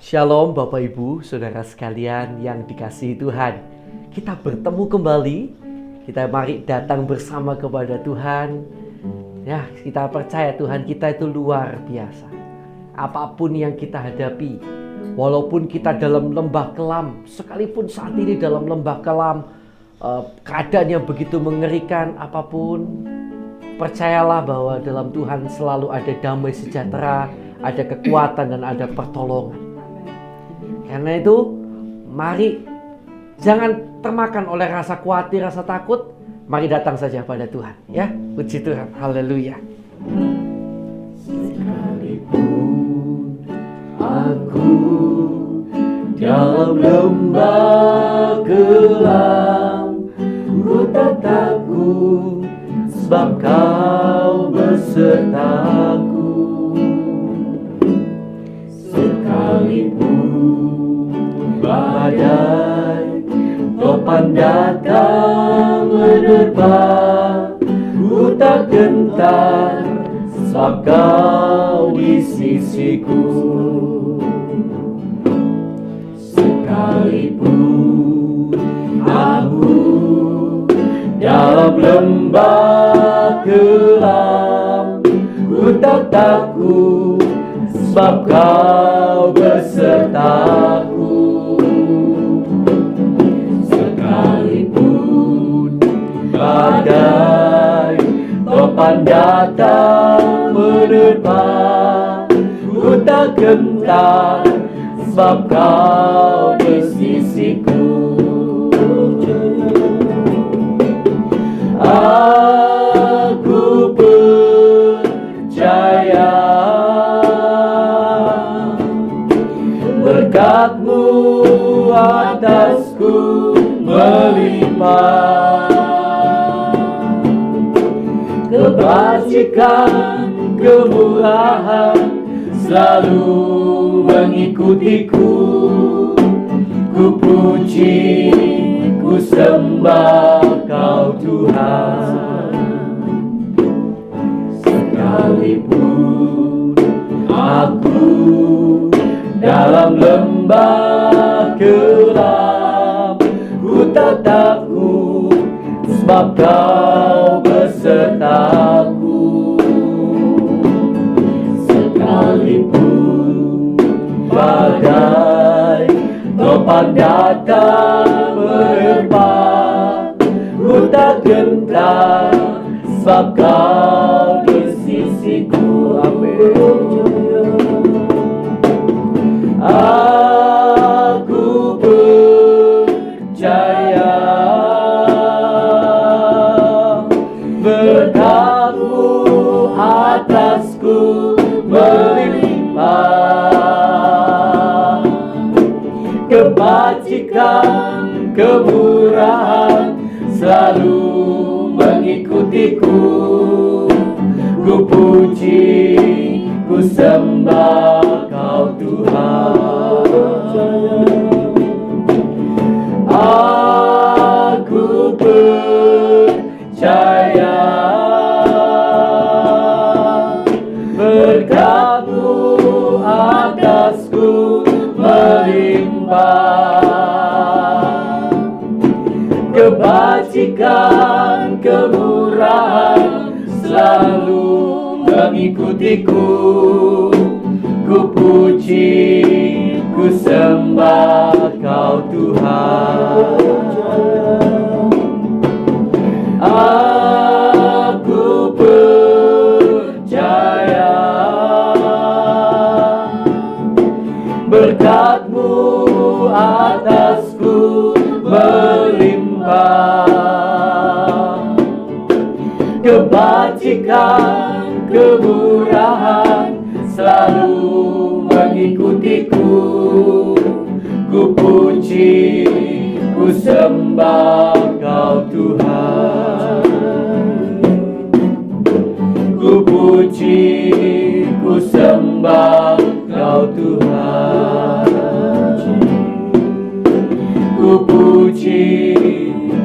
Shalom Bapak Ibu, Saudara sekalian yang dikasihi Tuhan. Kita bertemu kembali, kita mari datang bersama kepada Tuhan. Ya, kita percaya Tuhan kita itu luar biasa. Apapun yang kita hadapi, walaupun kita dalam lembah kelam, sekalipun saat ini dalam lembah kelam, keadaan yang begitu mengerikan apapun, percayalah bahwa dalam Tuhan selalu ada damai sejahtera, ada kekuatan dan ada pertolongan. Karena itu, mari jangan termakan oleh rasa khawatir, rasa takut. Mari datang saja pada Tuhan, ya. Puji Tuhan, haleluya. Sekalipun aku dalam lembah kelam, ku tak takut sebab Kau besertaku. Sekalipun badai topan datang menerpa, ku tak gentar sebab Kau di sisiku. Sekalipun aku dalam lembah kelam, ku tak takut sebab Kau besertaku. Sekalipun badai topan datang menerpa, ku tak gentar sebab Kau di sisiku. Aku percaya berkat-Mu atasku melimpah, kebajikan, kemurahan selalu mengikutiku. Ku puji, ku sembah Kau Tuhan. Sekalipun aku dalam lembah kelam, ku tak takut sebab Kau besertaku. Sekalipun badai topan datang menerpa, ku tak gentar sebab Kau di sisiku. Aku percaya berkat-Mu atasku melimpah, kebajikan, kemurahan selalu mengikutiku. Ku puji, ku sembah Kau Tuhan. Aku percaya berkat-Mu atasku melimpah, kebajikan, kemurahan selalu mengikutiku. Ku puji, ku sembah Kau Tuhan. Aku percaya berkat-Mu atasku melimpah, kebajikan, kemurahan selalu mengikutiku. Ku puji, ku sembah Kau Tuhan. Ku puji, ku sembah Kau Tuhan. Ku puji,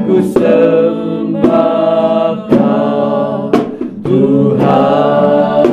ku sembah Kau Tuhan.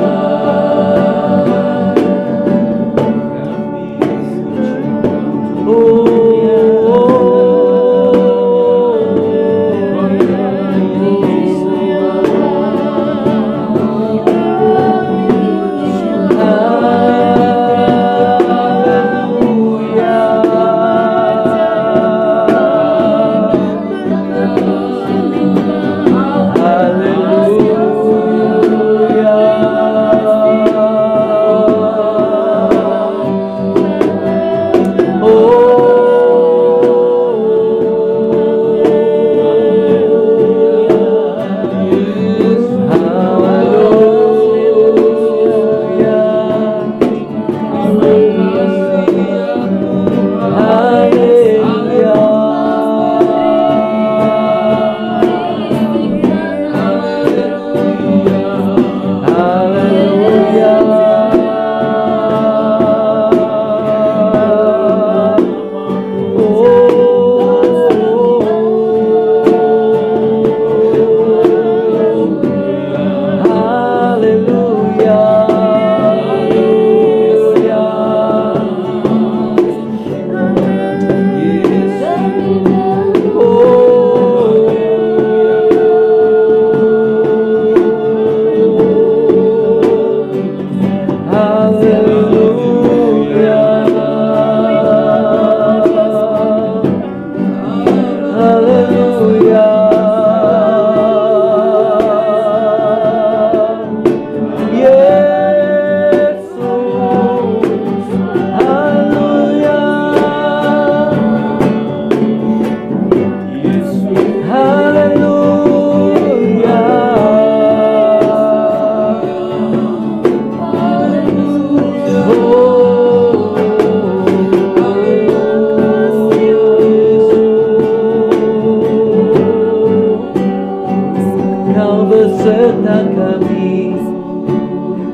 beserta kami,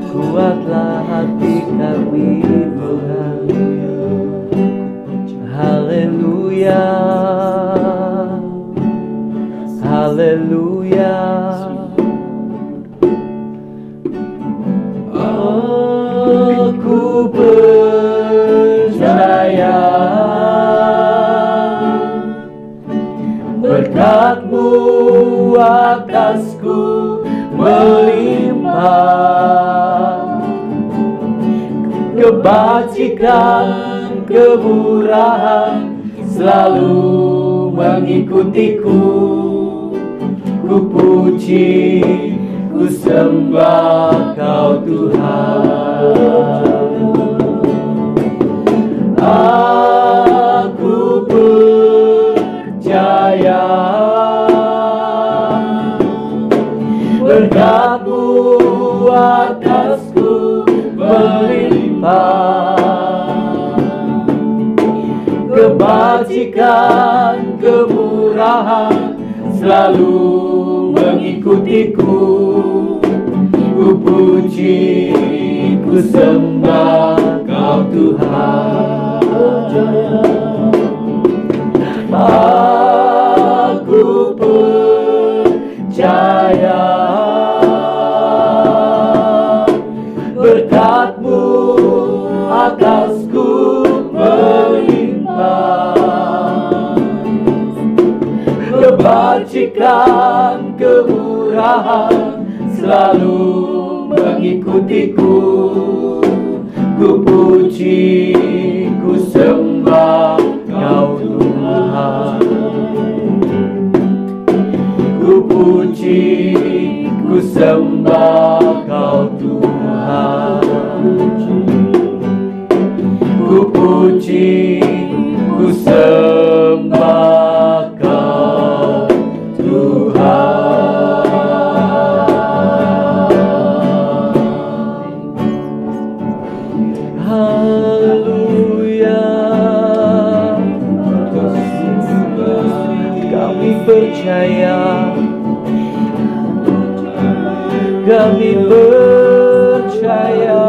kuatlah hati kami Tuhan. Haleluya, haleluya. Aku percaya berkat-Mu atasku melimpah, kebajikan, kemurahan selalu mengikutiku. Ku puji, ku sembah Kau Tuhan. Aku percaya berkat-Mu atasku melimpah, kebajikan, kemurahan selalu mengikutiku. Ku puji, ku sembah Kau Tuhan. Aku percaya berkat-Mu atasku melimpah, kebajikan, kemurahan selalu mengikutiku. Ku puji, ku sembah Kau Tuhan. Ku puji, ku sembah Kau Tuhan. Ku puji, ku sembah Kau Tuhan. Haleluya, kami percaya, kami percaya.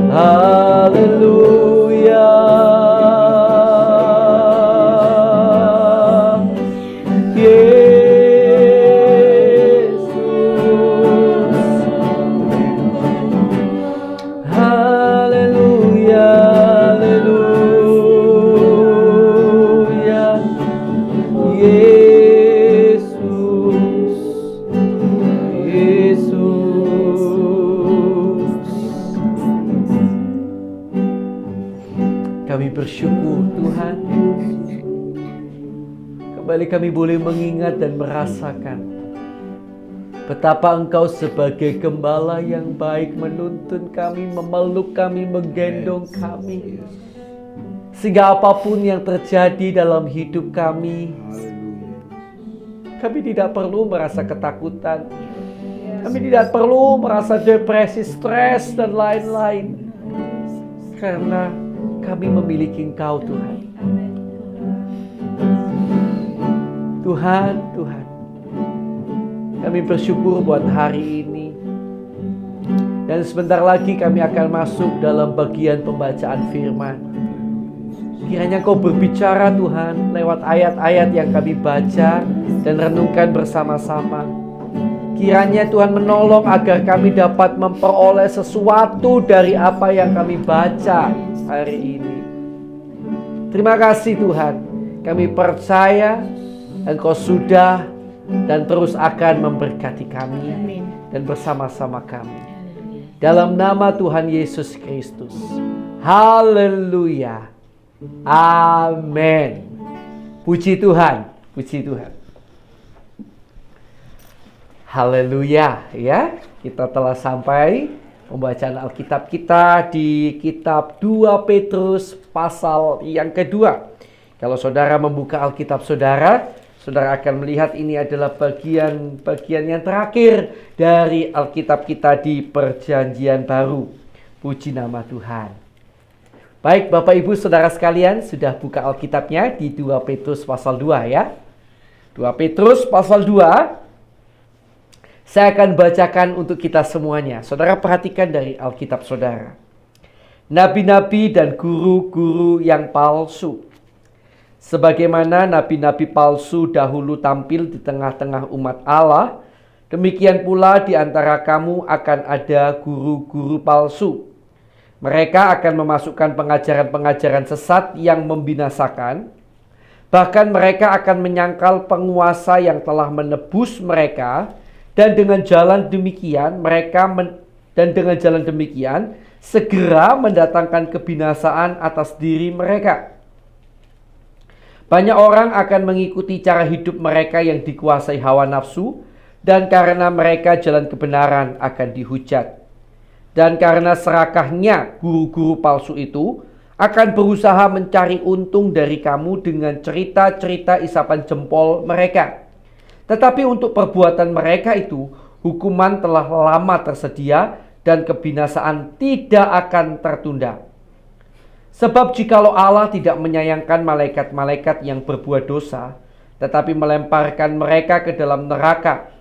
Haleluya, kembali kami boleh mengingat dan merasakan betapa Engkau sebagai gembala yang baik menuntun kami, memeluk kami, menggendong kami. Sehingga apapun yang terjadi dalam hidup kami tidak perlu merasa ketakutan. Kami tidak perlu merasa depresi, stres, dan lain-lain. Karena kami memiliki Engkau, Tuhan. Tuhan, kami bersyukur buat hari ini. Dan sebentar lagi kami akan masuk dalam bagian pembacaan firman. Kiranya Kau berbicara, Tuhan, lewat ayat-ayat yang kami baca dan renungkan bersama-sama. Kiranya Tuhan menolong agar kami dapat memperoleh sesuatu dari apa yang kami baca hari ini. Terima kasih Tuhan. Kami percaya Engkau sudah dan terus akan memberkati kami dan bersama-sama kami. Dalam nama Tuhan Yesus Kristus. Haleluya. Amin. Puji Tuhan. Puji Tuhan. Haleluya, ya. Kita telah sampai pembacaan Alkitab kita di kitab 2 Petrus pasal yang kedua. Kalau saudara membuka Alkitab saudara akan melihat ini adalah bagian yang terakhir dari Alkitab kita di Perjanjian Baru. Puji nama Tuhan. Baik, Bapak Ibu Saudara sekalian, sudah buka Alkitabnya di 2 Petrus pasal 2 ya. 2 Petrus pasal 2. Saya akan bacakan untuk kita semuanya. Saudara perhatikan dari Alkitab saudara. Nabi-nabi dan guru-guru yang palsu. Sebagaimana nabi-nabi palsu dahulu tampil di tengah-tengah umat Allah, demikian pula di antara kamu akan ada guru-guru palsu. Mereka akan memasukkan pengajaran-pengajaran sesat yang membinasakan. Bahkan mereka akan menyangkal penguasa yang telah menebus mereka. Dan dengan jalan demikian segera mendatangkan kebinasaan atas diri mereka. Banyak orang akan mengikuti cara hidup mereka yang dikuasai hawa nafsu, dan karena mereka jalan kebenaran akan dihujat. Dan karena serakahnya guru-guru palsu itu akan berusaha mencari untung dari kamu dengan cerita-cerita isapan jempol mereka. Tetapi untuk perbuatan mereka itu, hukuman telah lama tersedia dan kebinasaan tidak akan tertunda. Sebab jikalau Allah tidak menyayangkan malaikat-malaikat yang berbuat dosa, tetapi melemparkan mereka ke dalam neraka,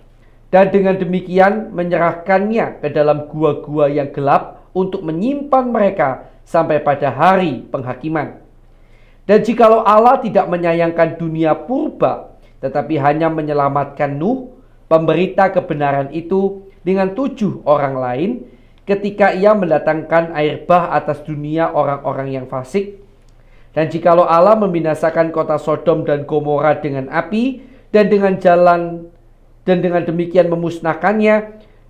dan dengan demikian menyerahkannya ke dalam gua-gua yang gelap untuk menyimpan mereka sampai pada hari penghakiman. Dan jikalau Allah tidak menyayangkan dunia purba, tetapi hanya menyelamatkan Nuh, pemberita kebenaran itu, dengan 7 orang lain, ketika ia mendatangkan air bah atas dunia orang-orang yang fasik. Dan jikalau Allah membinasakan kota Sodom dan Gomora dengan api, dan dengan demikian memusnahkannya,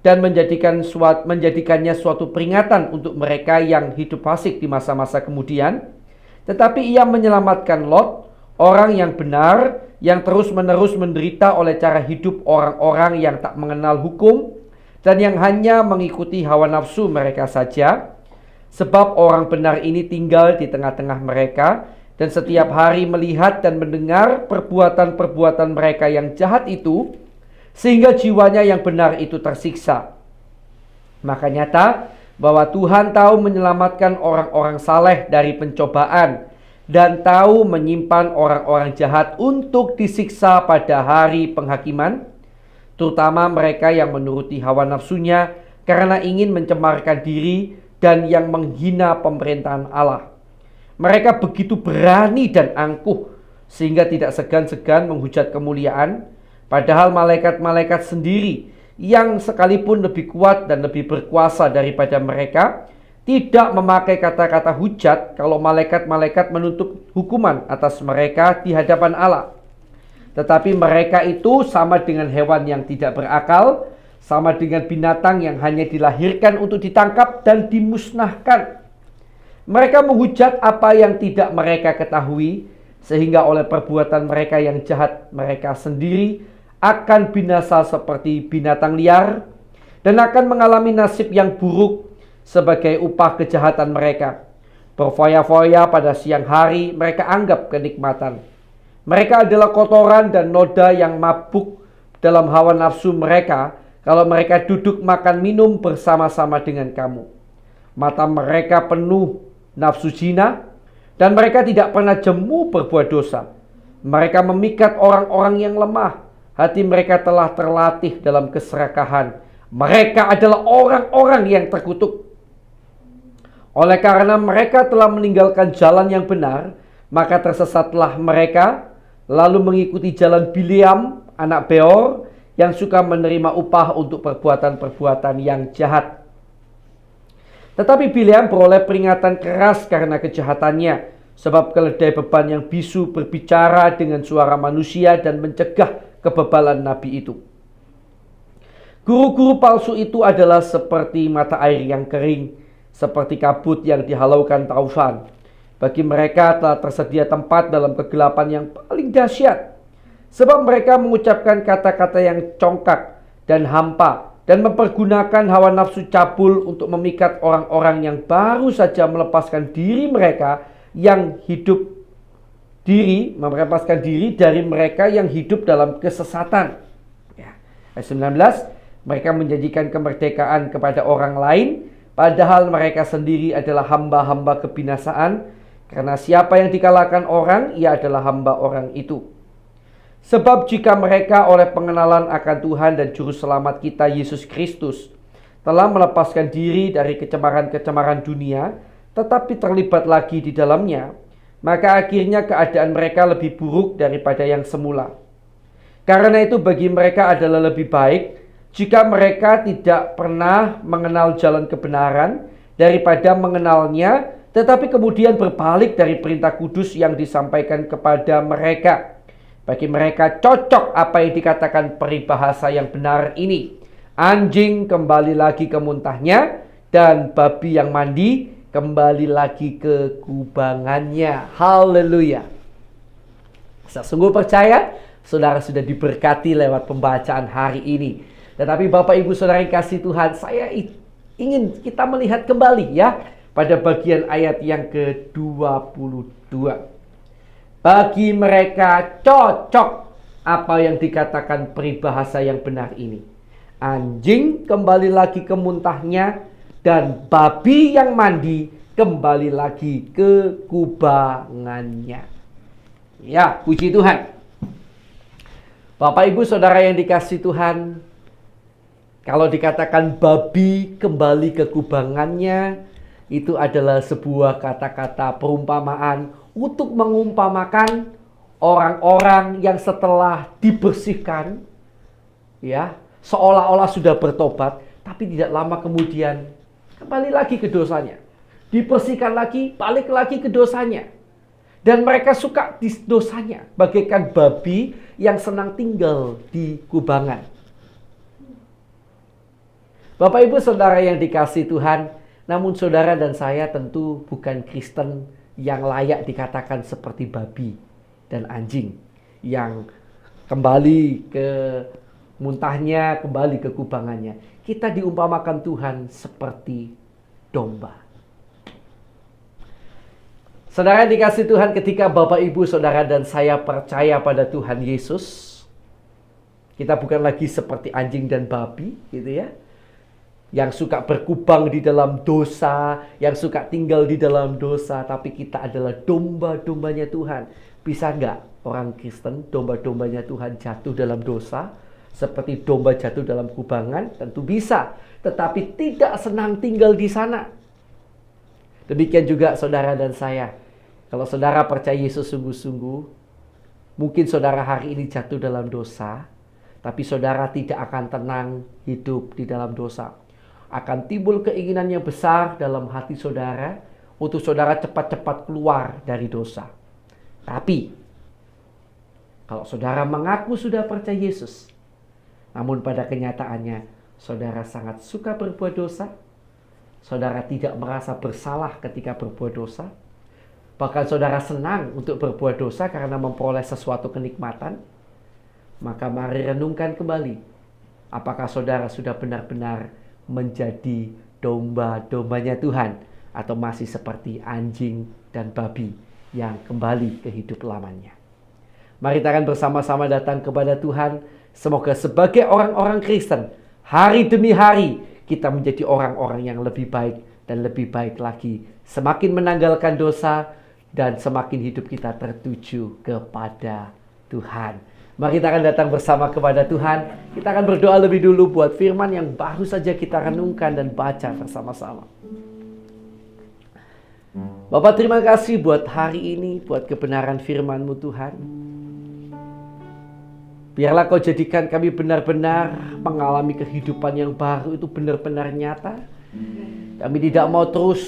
dan menjadikannya suatu peringatan untuk mereka yang hidup fasik di masa-masa kemudian. Tetapi ia menyelamatkan Lot, orang yang benar, yang terus-menerus menderita oleh cara hidup orang-orang yang tak mengenal hukum dan yang hanya mengikuti hawa nafsu mereka saja. Sebab orang benar ini tinggal di tengah-tengah mereka dan setiap hari melihat dan mendengar perbuatan-perbuatan mereka yang jahat itu, sehingga jiwanya yang benar itu tersiksa. Maka nyata bahwa Tuhan tahu menyelamatkan orang-orang saleh dari pencobaan, dan tahu menyimpan orang-orang jahat untuk disiksa pada hari penghakiman, terutama mereka yang menuruti hawa nafsunya karena ingin mencemarkan diri dan yang menghina pemerintahan Allah. Mereka begitu berani dan angkuh sehingga tidak segan-segan menghujat kemuliaan, padahal malaikat-malaikat sendiri yang sekalipun lebih kuat dan lebih berkuasa daripada mereka tidak memakai kata-kata hujat kalau malaikat-malaikat menuntut hukuman atas mereka di hadapan Allah. Tetapi mereka itu sama dengan hewan yang tidak berakal, sama dengan binatang yang hanya dilahirkan untuk ditangkap dan dimusnahkan. Mereka menghujat apa yang tidak mereka ketahui, sehingga oleh perbuatan mereka yang jahat mereka sendiri akan binasa seperti binatang liar dan akan mengalami nasib yang buruk sebagai upah kejahatan mereka. Berfoya-foya pada siang hari mereka anggap kenikmatan. Mereka adalah kotoran dan noda yang mabuk dalam hawa nafsu mereka kalau mereka duduk makan minum bersama-sama dengan kamu. Mata mereka penuh nafsu zina dan mereka tidak pernah jemu berbuat dosa. Mereka memikat orang-orang yang lemah. Hati mereka telah terlatih dalam keserakahan. Mereka adalah orang-orang yang terkutuk. Oleh karena mereka telah meninggalkan jalan yang benar, maka tersesatlah mereka, lalu mengikuti jalan Bileam, anak Beor, yang suka menerima upah untuk perbuatan-perbuatan yang jahat. Tetapi Bileam beroleh peringatan keras karena kejahatannya, sebab keledai beban yang bisu berbicara dengan suara manusia dan mencegah kebebalan nabi itu. Guru-guru palsu itu adalah seperti mata air yang kering, seperti kabut yang dihalaukan taufan. Bagi mereka telah tersedia tempat dalam kegelapan yang paling dahsyat, sebab mereka mengucapkan kata-kata yang congkak dan hampa dan mempergunakan hawa nafsu cabul untuk memikat orang-orang yang baru saja melepaskan diri dari mereka yang hidup dalam kesesatan. Ayat 19, mereka menjanjikan kemerdekaan kepada orang lain, padahal mereka sendiri adalah hamba-hamba kebinasaan, karena siapa yang dikalahkan orang, ia adalah hamba orang itu. Sebab jika mereka oleh pengenalan akan Tuhan dan Juru Selamat kita Yesus Kristus telah melepaskan diri dari kecemaran-kecemaran dunia, tetapi terlibat lagi di dalamnya, maka akhirnya keadaan mereka lebih buruk daripada yang semula. Karena itu bagi mereka adalah lebih baik jika mereka tidak pernah mengenal jalan kebenaran daripada mengenalnya, tetapi kemudian berbalik dari perintah kudus yang disampaikan kepada mereka. Bagi mereka cocok apa yang dikatakan peribahasa yang benar ini. Anjing kembali lagi ke muntahnya, dan babi yang mandi kembali lagi ke kubangannya. Haleluya. Saya sungguh percaya saudara sudah diberkati lewat pembacaan hari ini. Tetapi Bapak Ibu Saudara yang kasih Tuhan, saya ingin kita melihat kembali ya pada bagian ayat yang ke-22. Bagi mereka cocok apa yang dikatakan peribahasa yang benar ini. Anjing kembali lagi ke muntahnya, dan babi yang mandi kembali lagi ke kubangannya. Ya, puji Tuhan. Bapak Ibu Saudara yang dikasih Tuhan, kalau dikatakan babi kembali ke kubangannya, itu adalah sebuah kata-kata perumpamaan untuk mengumpamakan orang-orang yang setelah dibersihkan, ya, seolah-olah sudah bertobat, tapi tidak lama kemudian kembali lagi ke dosanya. Dibersihkan lagi, balik lagi ke dosanya. Dan mereka suka di dosanya, bagaikan babi yang senang tinggal di kubangan. Bapak Ibu Saudara yang dikasih Tuhan, namun saudara dan saya tentu bukan Kristen yang layak dikatakan seperti babi dan anjing yang kembali ke muntahnya, kembali ke kubangannya. Kita diumpamakan Tuhan seperti domba. Saudara dikasih Tuhan, ketika Bapak Ibu Saudara dan saya percaya pada Tuhan Yesus, kita bukan lagi seperti anjing dan babi gitu ya, yang suka berkubang di dalam dosa, yang suka tinggal di dalam dosa, tapi kita adalah domba-dombanya Tuhan. Bisa nggak orang Kristen, domba-dombanya Tuhan jatuh dalam dosa, seperti domba jatuh dalam kubangan? Tentu bisa, tetapi tidak senang tinggal di sana. Demikian juga saudara dan saya. Kalau saudara percaya Yesus sungguh-sungguh, mungkin saudara hari ini jatuh dalam dosa, tapi saudara tidak akan tenang hidup di dalam dosa. Akan timbul keinginan yang besar dalam hati saudara untuk saudara cepat-cepat keluar dari dosa. Tapi kalau saudara mengaku sudah percaya Yesus, namun pada kenyataannya saudara sangat suka berbuat dosa, saudara tidak merasa bersalah ketika berbuat dosa, bahkan saudara senang untuk berbuat dosa karena memperoleh sesuatu kenikmatan, maka mari renungkan kembali, apakah saudara sudah benar-benar menjadi domba-dombanya Tuhan, atau masih seperti anjing dan babi yang kembali ke hidup lamanya. Mari kita akan bersama-sama datang kepada Tuhan. Semoga sebagai orang-orang Kristen, hari demi hari kita menjadi orang-orang yang lebih baik dan lebih baik lagi, semakin menanggalkan dosa dan semakin hidup kita tertuju kepada Tuhan. Mari kita akan datang bersama kepada Tuhan. Kita akan berdoa lebih dulu buat firman yang baru saja kita renungkan dan baca bersama-sama. Bapak, terima kasih buat hari ini, buat kebenaran firman-Mu Tuhan. Biarlah Kau jadikan kami benar-benar mengalami kehidupan yang baru, itu benar-benar nyata. Kami tidak mau terus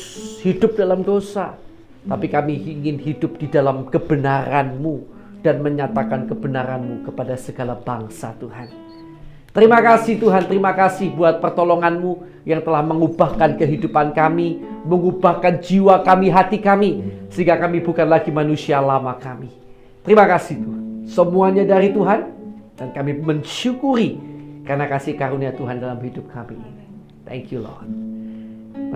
hidup dalam dosa, tapi kami ingin hidup di dalam kebenaran-Mu dan menyatakan kebenaran-Mu kepada segala bangsa Tuhan. Terima kasih Tuhan, terima kasih buat pertolongan-Mu yang telah mengubahkan kehidupan kami, mengubahkan jiwa kami, hati kami, sehingga kami bukan lagi manusia lama kami. Terima kasih Tuhan, semuanya dari Tuhan, dan kami mensyukuri karena kasih karunia Tuhan dalam hidup kami ini. Thank you Lord.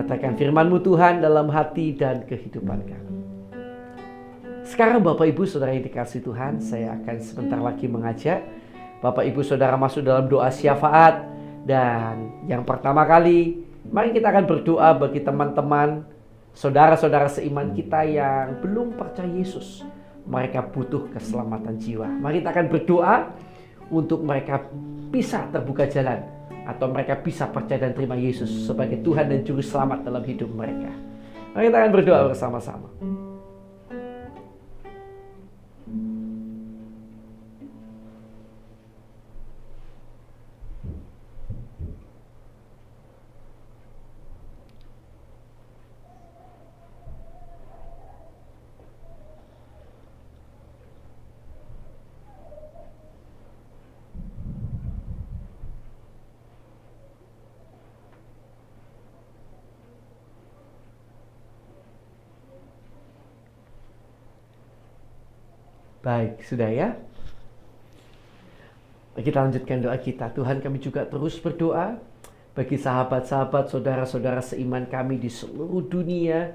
Katakan firman-Mu Tuhan dalam hati dan kehidupan kami. Sekarang Bapak Ibu Saudara yang dikasihi Tuhan, saya akan sebentar lagi mengajak Bapak Ibu Saudara masuk dalam doa syafaat. Dan yang pertama kali, mari kita akan berdoa bagi teman-teman, saudara-saudara seiman kita yang belum percaya Yesus. Mereka butuh keselamatan jiwa. Mari kita akan berdoa untuk mereka bisa terbuka jalan, atau mereka bisa percaya dan terima Yesus sebagai Tuhan dan Juru Selamat dalam hidup mereka. Mari kita akan berdoa bersama-sama. Baik, sudah ya. Kita lanjutkan doa kita. Tuhan, kami juga terus berdoa bagi sahabat-sahabat, saudara-saudara seiman kami di seluruh dunia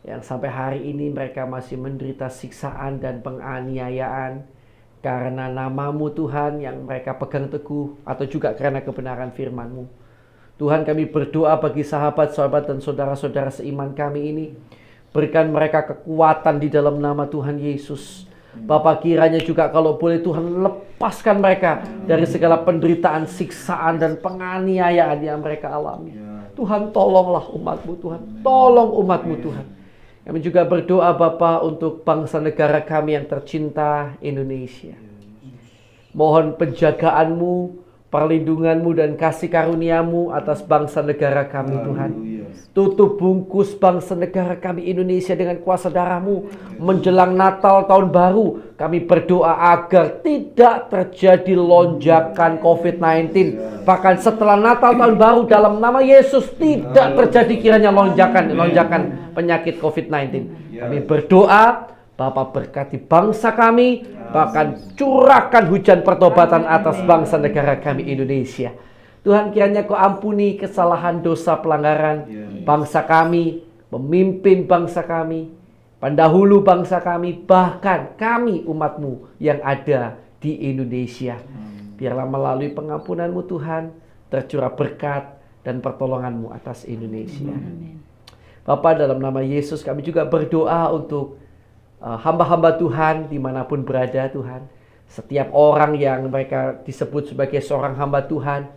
yang sampai hari ini mereka masih menderita siksaan dan penganiayaan karena nama-Mu Tuhan yang mereka pegang teguh, atau juga karena kebenaran firman-Mu. Tuhan, kami berdoa bagi sahabat-sahabat dan saudara-saudara seiman kami ini. Berikan mereka kekuatan di dalam nama Tuhan Yesus. Bapak, kiranya juga kalau boleh Tuhan lepaskan mereka dari segala penderitaan, siksaan dan penganiayaan yang mereka alami. Tuhan, tolonglah umat-Mu Tuhan. Tolong umat-Mu Tuhan. Kami juga berdoa Bapak untuk bangsa negara kami yang tercinta, Indonesia. Mohon penjagaan-Mu, perlindungan-Mu dan kasih karunia-Mu atas bangsa negara kami Tuhan. Tutup bungkus bangsa negara kami Indonesia dengan kuasa darah-Mu. Menjelang Natal tahun baru, kami berdoa agar tidak terjadi lonjakan COVID-19. Bahkan setelah Natal tahun baru, dalam nama Yesus tidak terjadi kiranya lonjakan penyakit COVID-19. Kami berdoa, Bapa berkati bangsa kami, bahkan curahkan hujan pertobatan atas bangsa negara kami Indonesia. Tuhan, kiranya Kau ampuni kesalahan, dosa, pelanggaran bangsa kami, pemimpin bangsa kami, pendahulu bangsa kami, bahkan kami umat-Mu yang ada di Indonesia. Biarlah melalui pengampunan-Mu Tuhan, tercurah berkat dan pertolongan-Mu atas Indonesia. Bapa, dalam nama Yesus kami juga berdoa untuk hamba-hamba Tuhan dimanapun berada Tuhan. Setiap orang yang mereka disebut sebagai seorang hamba Tuhan,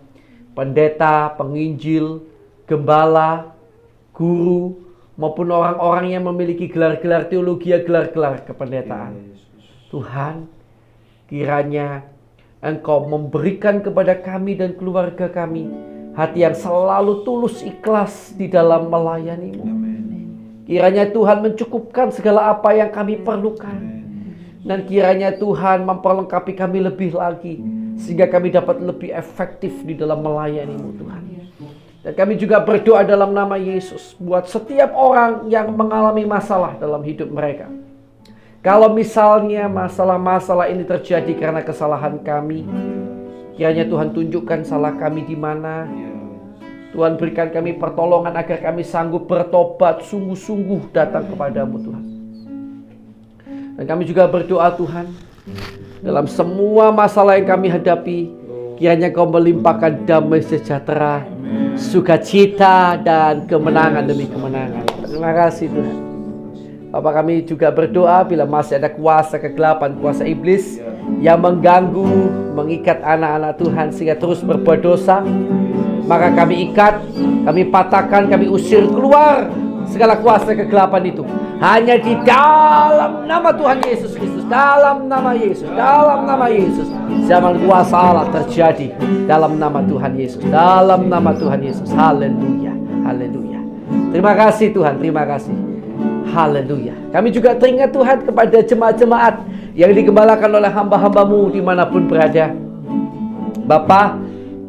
pendeta, penginjil, gembala, guru, maupun orang-orang yang memiliki gelar-gelar teologi, gelar-gelar kependetaan. Tuhan, kiranya Engkau memberikan kepada kami dan keluarga kami hati yang selalu tulus ikhlas di dalam melayani-Mu. Kiranya Tuhan mencukupkan segala apa yang kami perlukan. Dan kiranya Tuhan memperlengkapi kami lebih lagi, sehingga kami dapat lebih efektif di dalam melayani-Mu Tuhan. Dan kami juga berdoa dalam nama Yesus buat setiap orang yang mengalami masalah dalam hidup mereka. Kalau misalnya masalah-masalah ini terjadi karena kesalahan kami, kiranya Tuhan tunjukkan salah kami di mana. Tuhan berikan kami pertolongan agar kami sanggup bertobat, sungguh-sungguh datang kepadamu Tuhan. Dan kami juga berdoa Tuhan, dalam semua masalah yang kami hadapi, kiranya Kau melimpahkan damai sejahtera, sukacita, dan kemenangan demi kemenangan. Terima kasih Tuhan. Bapak, kami juga berdoa bila masih ada kuasa kegelapan, kuasa iblis yang mengganggu, mengikat anak-anak Tuhan sehingga terus berbuat dosa, maka kami ikat, kami patahkan, kami usir keluar segala kuasa kegelapan itu. Hanya di dalam nama Tuhan Yesus Kristus, dalam nama Yesus, dalam nama Yesus, zaman kuasa Allah terjadi dalam nama Tuhan Yesus, dalam nama Tuhan Yesus. Haleluya, haleluya. Terima kasih Tuhan, terima kasih. Haleluya. Kami juga teringat Tuhan kepada jemaat-jemaat yang digembalakan oleh hamba-hambamu dimanapun berada. Bapa,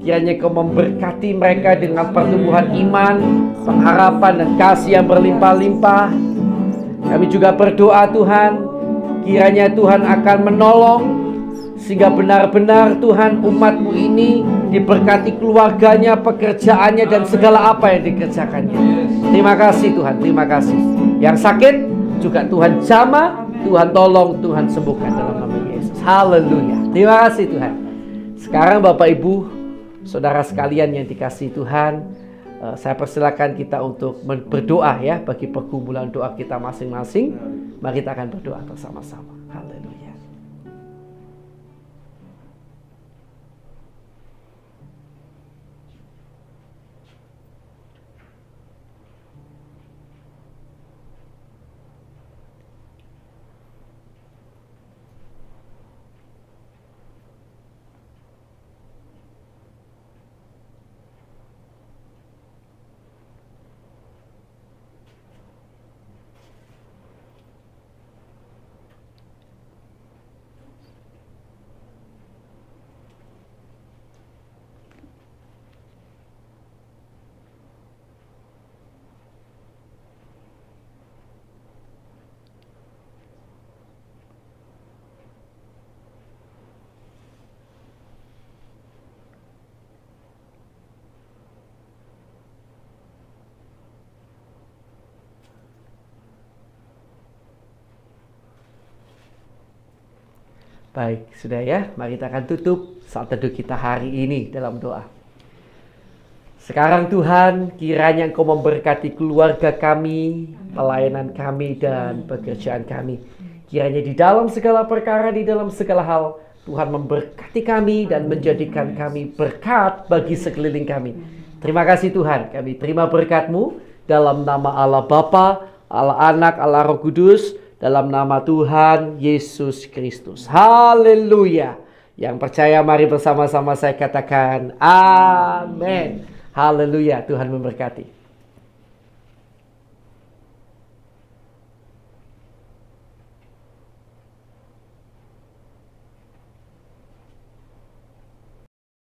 kiranya Kau memberkati mereka dengan pertumbuhan iman, pengharapan, dan kasih yang berlimpah-limpah. Kami juga berdoa Tuhan, kiranya Tuhan akan menolong sehingga benar-benar Tuhan umat-Mu ini diberkati keluarganya, pekerjaannya, dan segala apa yang dikerjakannya. Terima kasih Tuhan, terima kasih. Yang sakit juga Tuhan jamah, Tuhan tolong, Tuhan sembuhkan dalam nama Yesus. Haleluya. Terima kasih Tuhan. Sekarang Bapak Ibu, saudara sekalian yang dikasihi Tuhan, saya persilakan kita untuk berdoa ya bagi pergumulan doa kita masing-masing. Mari kita akan berdoa bersama-sama. Haleluya. Baik, sudah ya. Mari kita akan tutup saat teduh kita hari ini dalam doa. Sekarang Tuhan, kiranya Engkau memberkati keluarga kami, pelayanan kami, dan pekerjaan kami. Kiranya di dalam segala perkara, di dalam segala hal, Tuhan memberkati kami dan menjadikan kami berkat bagi sekeliling kami. Terima kasih Tuhan, kami terima berkat-Mu dalam nama Allah Bapa, Allah Anak, Allah Roh Kudus, dalam nama Tuhan Yesus Kristus. Haleluya. Yang percaya mari bersama-sama saya katakan amin. Haleluya. Tuhan memberkati.